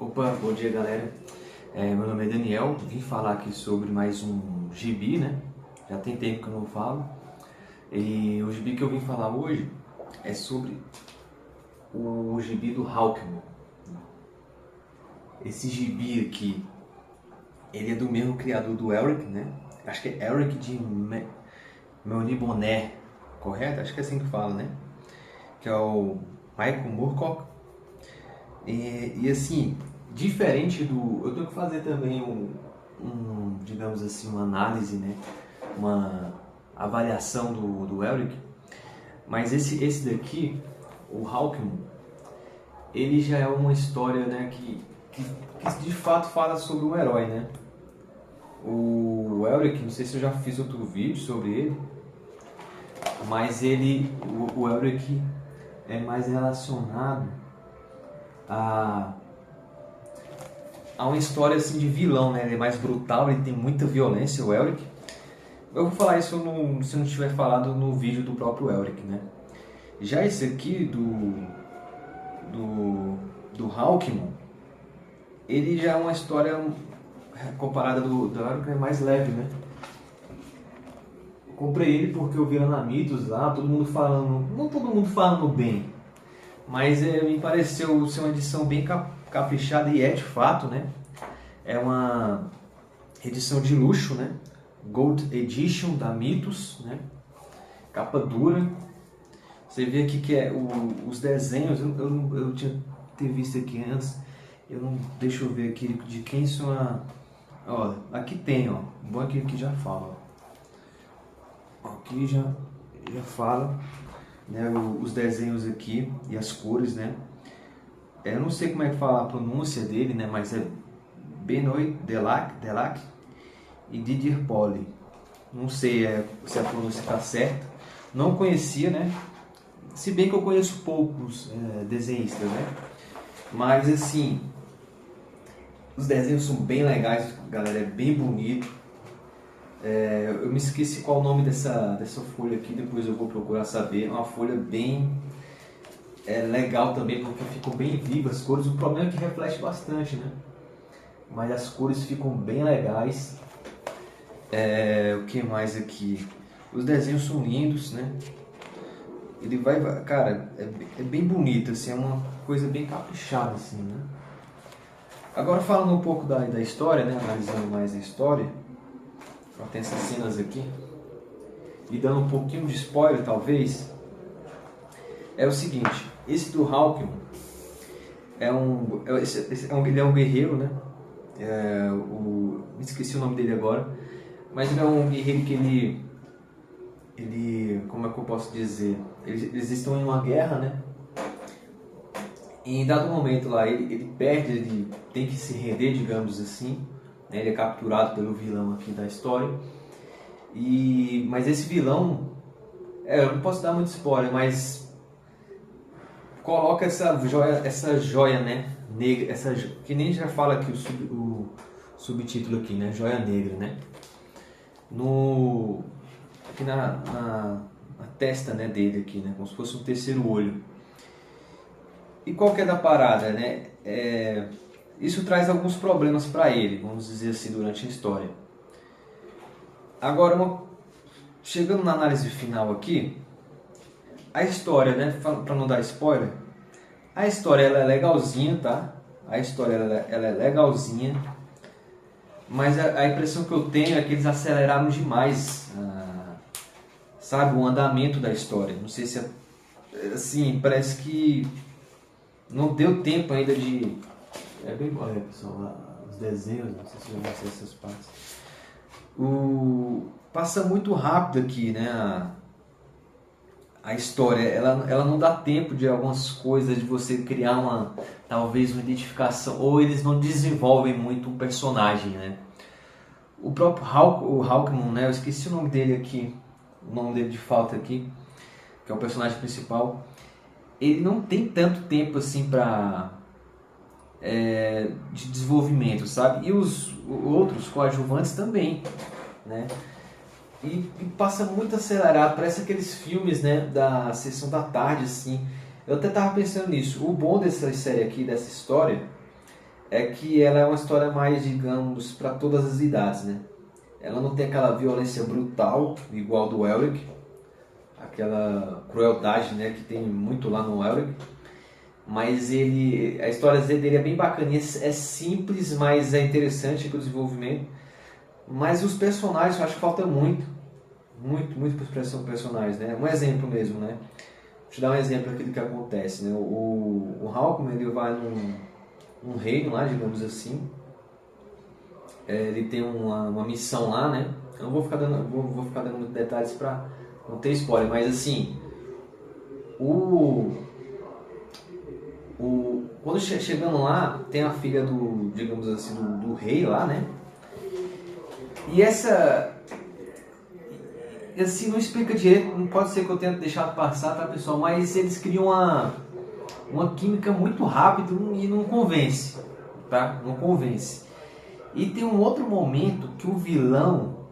Opa, bom dia galera, meu nome é Daniel, vim falar aqui sobre mais um gibi, né? Já tem tempo que eu não falo. E o gibi que eu vim falar hoje é sobre o gibi do Hawkman. Esse gibi aqui, ele é do mesmo criador do Eric, né? Acho que é Eric de Melniboné, correto? Acho que é assim que fala, né? Que é o Michael Moorcock. E assim, diferente do... Eu tenho que fazer também digamos assim, uma análise, né? Uma avaliação do Elric. Mas esse daqui, o Hawkman, ele já é uma história, né, que de fato fala sobre um herói, né? O Elric, não sei se eu já fiz outro vídeo sobre ele, mas o Elric é mais relacionado a uma história assim de vilão, né? Ele é mais brutal, ele tem muita violência, o Elric. Eu vou falar isso se não tiver falado no vídeo do próprio Elric, né? Já esse aqui do Hawkman, ele já é uma história comparada do Elric, é mais leve, né? Eu comprei ele porque eu vi lá na Mitos lá, todo mundo falando, não todo mundo falando bem, mas me pareceu ser uma edição bem caprichada e é de fato, né? É uma edição de luxo, né? Gold Edition da Mitos, né? Capa dura. Você vê aqui que é os desenhos, eu tinha ter visto aqui antes, deixa eu ver aqui de quem são ó, aqui tem, ó, bom aqui já fala, ó. Aqui já fala, né, os desenhos aqui e as cores, né? Eu não sei como é que fala a pronúncia dele, né, mas é Benoît Delac e Didier Poli. Não sei se a pronúncia está certa. Não conhecia, né? Se bem que eu conheço poucos desenhistas, né? Mas assim, os desenhos são bem legais, galera. É bem bonito. Eu me esqueci qual o nome dessa folha aqui. Depois eu vou procurar saber. É uma folha bem legal também, porque ficam bem vivas as cores. O problema é que reflete bastante, né? Mas as cores ficam bem legais. O que mais aqui? Os desenhos são lindos, né? Ele cara, é bem bonito, assim, é uma coisa bem caprichada, assim, né? Agora falando um pouco da história, né? Analisando mais a história, tem essas cenas aqui, e dando um pouquinho de spoiler, talvez, é o seguinte: esse do Hawkman ele é um guerreiro, né? Me esqueci o nome dele agora, mas ele é um guerreiro que ele, como é que eu posso dizer? Eles estão em uma guerra, né? E em dado momento lá, ele perde, ele tem que se render, digamos assim, né? Ele é capturado pelo vilão aqui da história. Mas esse vilão, eu não posso dar muito spoiler, mas coloca essa joia, né? Negra, que nem já fala aqui o subtítulo aqui, né? Joia negra, né? Aqui na testa, né, dele aqui, né? Como se fosse um terceiro olho. E qual que é da parada, né? Isso traz alguns problemas para ele, vamos dizer assim, durante a história. Agora, chegando na análise final aqui, a história, né? Para não dar spoiler, a história ela é legalzinha, tá? A história ela é legalzinha, mas a impressão que eu tenho é que eles aceleraram demais, sabe, o andamento da história. Não sei se assim, parece que não deu tempo ainda de... É bem correto, pessoal, os desenhos, não sei se eu vou mostrar essas partes. Passa muito rápido aqui, né? A história, ela não dá tempo de algumas coisas, de você criar talvez uma identificação, ou eles não desenvolvem muito um personagem, né? O próprio Hawkman, né? Eu esqueci o nome dele aqui, o nome dele de falta aqui, que é o personagem principal. Ele não tem tanto tempo assim de desenvolvimento, sabe? E os outros coadjuvantes também, né? E passa muito acelerado, parece aqueles filmes, né, da sessão da tarde, assim. Eu até tava pensando nisso. O bom dessa série aqui, dessa história, é que ela é uma história mais, digamos, para todas as idades, né? Ela não tem aquela violência brutal, igual do Elric, aquela crueldade, né, que tem muito lá no Elric. Mas a história dele é bem bacaninha, é simples, mas é interessante o desenvolvimento. Mas os personagens, eu acho que falta muito para os personagens, né? Um exemplo mesmo, né? Vou te dar um exemplo aqui do que acontece, né? O Hawkman, ele vai num reino lá, digamos assim. Ele tem uma missão lá, né? Eu não vou ficar dando muitos detalhes para não ter spoiler, mas assim, quando chegando lá, tem a filha digamos assim, do rei lá, né? E assim, não explica direito, não pode ser que eu tenha deixado passar, tá, pessoal? Mas eles criam uma química muito rápida e não convence, tá? Não convence. E tem um outro momento que o vilão,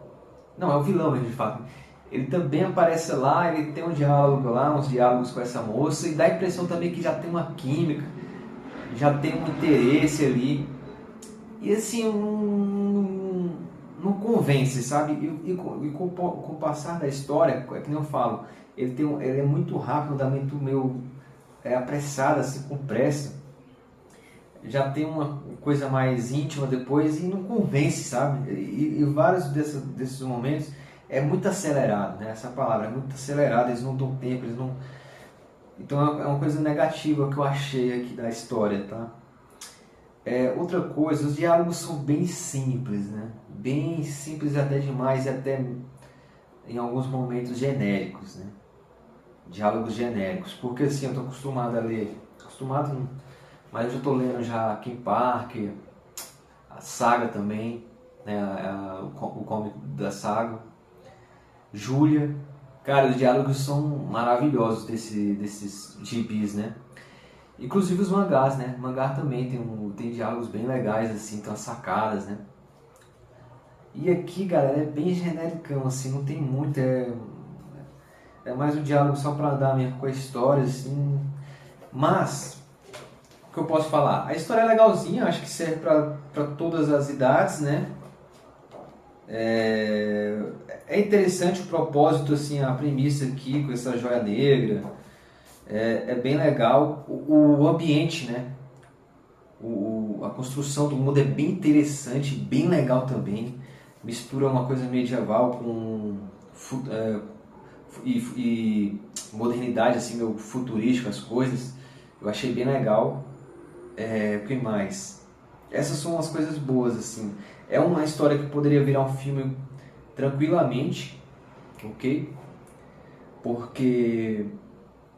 não, é o vilão mesmo de fato, ele também aparece lá, ele tem um diálogo lá, uns diálogos com essa moça, e dá a impressão também que já tem uma química, já tem um interesse ali. E assim, não convence, sabe? E com o passar da história, é que nem eu falo, ele é muito rápido, dá muito meio apressado, assim, com pressa. Já tem uma coisa mais íntima depois e não convence, sabe? E vários desses momentos é muito acelerado, né? Essa palavra é muito acelerada, eles não dão tempo, eles não... Então é uma coisa negativa que eu achei aqui da história, tá? Outra coisa, os diálogos são bem simples, né? Bem simples até demais e até em alguns momentos genéricos, né? Diálogos genéricos, porque assim, eu tô acostumado a ler, mas eu já tô lendo já Kim Parker, a Saga também, né? O comic da Saga, Julia. Cara, os diálogos são maravilhosos desses gibis, né? Inclusive os mangás, né? O mangá também tem diálogos bem legais, assim, tem umas sacadas, né? E aqui, galera, é bem genericão, assim, não tem muito, é mais um diálogo só pra andar mesmo com a história, assim. Mas, o que eu posso falar? A história é legalzinha, acho que serve pra todas as idades, né? É interessante o propósito, assim, a premissa aqui com essa joia negra. É bem legal. O ambiente, né? A construção do mundo é bem interessante, bem legal também. Mistura uma coisa medieval com e modernidade, assim, meio futurístico, as coisas. Eu achei bem legal. O que mais? Essas são as coisas boas, assim. É uma história que poderia virar um filme tranquilamente, ok? Porque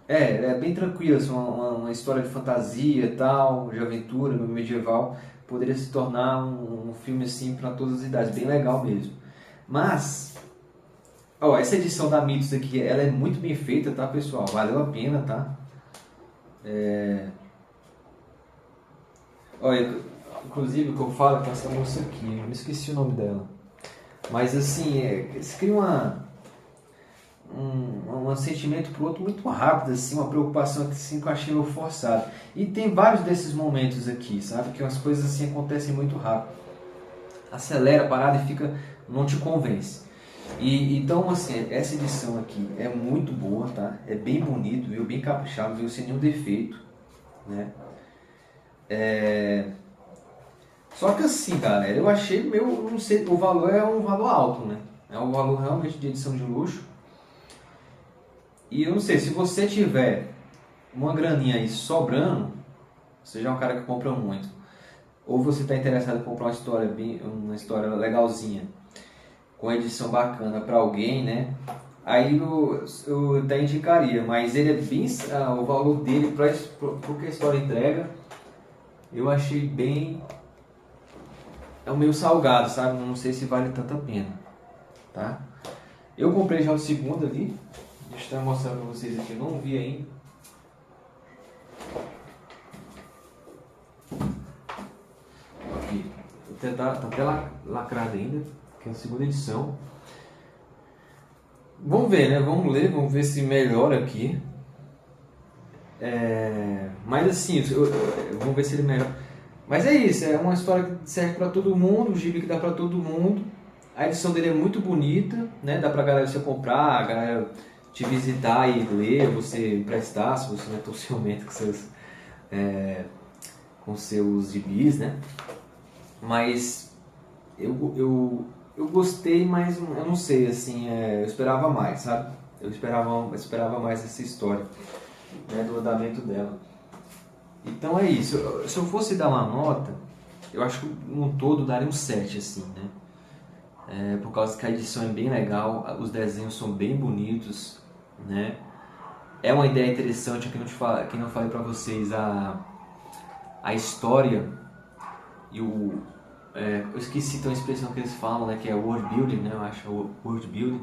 é bem tranquilo, assim, uma história de fantasia e tal, de aventura no medieval, poderia se tornar um filme assim para todas as idades, bem legal mesmo. Mas, essa edição da Mitos aqui, ela é muito bem feita, tá, pessoal? Valeu a pena, tá? Olha, inclusive o que eu falo com essa moça aqui, eu me esqueci o nome dela. Mas assim, eles criam um sentimento pro outro muito rápido, assim, uma preocupação assim, que eu achei meio forçado. E tem vários desses momentos aqui, sabe? Que as coisas assim acontecem muito rápido. Acelera a parada e não te convence. Então, assim, essa edição aqui é muito boa, tá? É bem bonito, viu? Bem caprichado, viu? Sem nenhum defeito, né? Só que assim, galera, eu achei não sei, o valor é um valor alto, né? É um valor realmente de edição de luxo. E eu não sei, se você tiver uma graninha aí sobrando, você já é um cara que compra muito, ou você está interessado em comprar uma história legalzinha, com edição bacana para alguém, né? Aí eu até indicaria, mas ele é bem, o valor dele para o que a história entrega, eu achei bem, é um meio salgado, sabe? Não sei se vale tanta pena, tá? Eu comprei já o segundo ali. Deixa eu estar mostrando para vocês aqui, eu não vi ainda. Aqui, tá até lacrado ainda, que é a segunda edição. Vamos ver, né? Vamos ver se melhora aqui. Mas assim, vamos ver se ele melhora. Mas é isso, é uma história que serve para todo mundo, um gibi que dá para todo mundo. A edição dele é muito bonita, né? Dá pra galera você comprar, a galera te visitar e ler, você emprestar, se você não é tão ciumento com seus gibis, né? Mas eu gostei, mas eu não sei, assim, eu esperava mais, sabe? Eu esperava mais essa história, né, do andamento dela. Então é isso. Se eu fosse dar uma nota, eu acho que no todo daria um 7, assim, né? Por causa que a edição é bem legal, os desenhos são bem bonitos, né? É uma ideia interessante, que não falei pra vocês, a história e eu esqueci então a expressão que eles falam, né? Que é world building, né? Eu acho world building.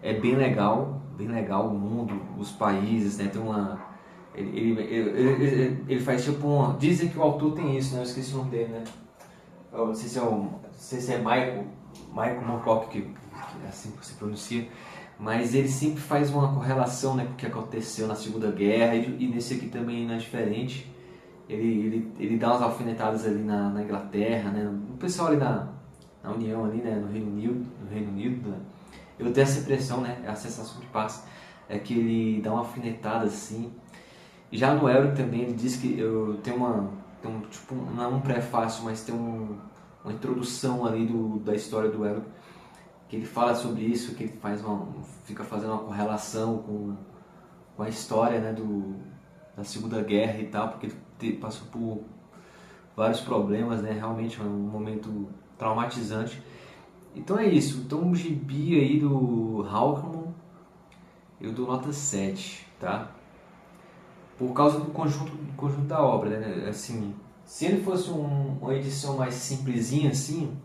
É bem legal o mundo, os países, né? Tem uma... Ele faz tipo uma... Dizem que o autor tem isso, né? Eu esqueci o nome dele, né? Eu não sei se é Michael Moorcock, que é assim que se pronuncia, mas ele sempre faz uma correlação, né, com o que aconteceu na Segunda Guerra, e nesse aqui também não é diferente. Ele dá umas alfinetadas ali na Inglaterra, né, no pessoal ali na União, ali, né, no Reino Unido, né. Eu tenho essa impressão, né, a sensação que passa é que ele dá uma alfinetada assim. Já no Elric também ele diz que tem um tipo, não é um prefácio, mas tem uma introdução ali da história do Elric, que ele fala sobre isso, que ele fica fazendo uma correlação com a história, né, da Segunda Guerra e tal, porque ele passou por vários problemas, né, realmente é um momento traumatizante. Então é isso, então um gibi aí do Hawkman, eu dou nota 7, tá? Por causa do conjunto da obra, né? Assim, se ele fosse uma edição mais simplesinha assim,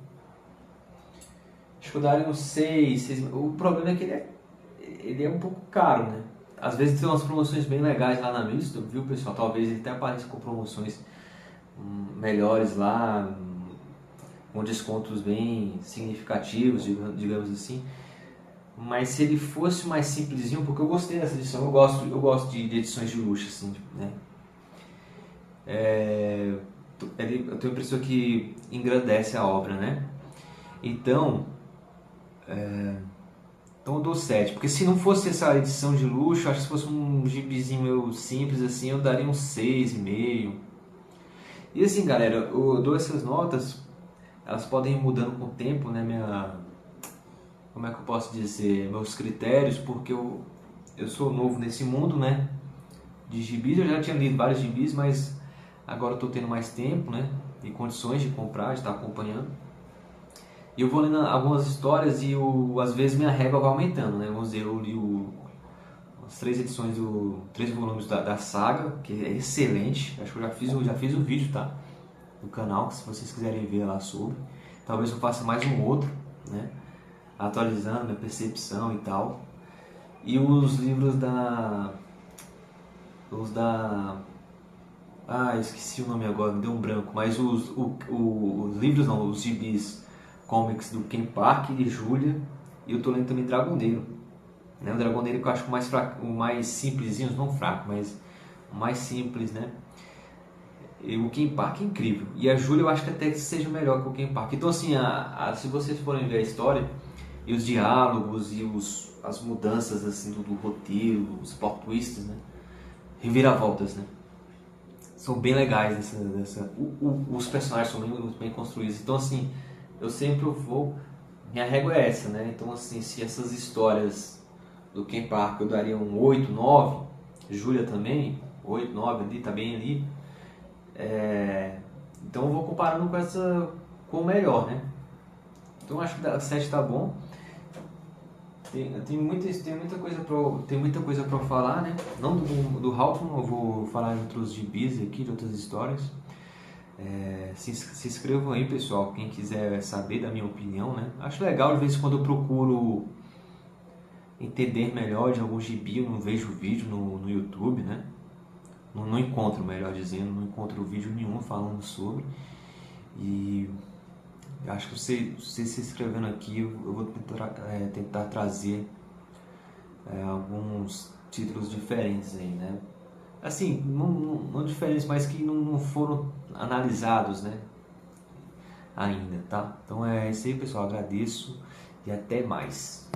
acho que eu daria uns 6. O problema é que ele é um pouco caro, né? Às vezes tem umas promoções bem legais lá na Misto, viu, pessoal? Talvez ele até apareça com promoções melhores lá, com descontos bem significativos, digamos assim. Mas se ele fosse mais simplesinho, porque eu gostei dessa edição, eu gosto de edições de luxo, assim, né? Eu tenho a impressão que engrandece a obra, né? Então eu dou 7, porque se não fosse essa edição de luxo, acho que se fosse um gibizinho meu simples assim, eu daria um 6,5. E assim, galera, eu dou essas notas, elas podem ir mudando com o tempo, né? Como é que eu posso dizer? Meus critérios, porque eu sou novo nesse mundo, né? De gibis, eu já tinha lido vários gibis, mas agora eu tô tendo mais tempo, né? E condições de comprar, de estar acompanhando. E eu vou lendo algumas histórias e às vezes minha régua vai aumentando, né? Vamos dizer, eu li as 3 volumes da saga, que é excelente. Acho que eu já fiz o vídeo, tá? No canal, se vocês quiserem ver lá sobre. Talvez eu faça mais um outro, né? Atualizando minha percepção e tal. E os livros esqueci o nome agora, me deu um branco. Mas os livros não, os gibis comics do Ken Park e de Julia. E eu tô lendo também Dragoneiro, né? O Dragoneiro que eu acho o mais simplesinho, não fraco, mas o mais simples, né? E o Ken Park é incrível. E a Julia eu acho que até que seja melhor que o Ken Park. Então assim, se vocês forem ver a história e os diálogos e as mudanças assim do roteiro, os plot twists, né? Reviravoltas, né? São bem legais os personagens são muito bem construídos. Então assim, eu sempre vou, minha régua é essa, né? Então assim, se essas histórias do Ken Park eu daria um 8, 9, Julia também 8, 9 ali, tá bem ali. Então eu vou comparando com o melhor, né? Então eu acho que 7 tá bom. Tem muita coisa pra falar, né? Não do Hawkman, eu vou falar de outros gibis aqui, de outras histórias. Se inscrevam aí, pessoal, quem quiser saber da minha opinião, né? Acho legal, de vez em quando eu procuro entender melhor de algum gibi, eu não vejo vídeo no YouTube, né? Não encontro, melhor dizendo, não encontro vídeo nenhum falando sobre. E acho que você se inscrevendo aqui, eu vou tentar trazer alguns títulos diferentes aí, né? assim, não diferentes, mas que não foram analisados, né? Ainda, tá? Então é isso aí, pessoal. Agradeço e até mais.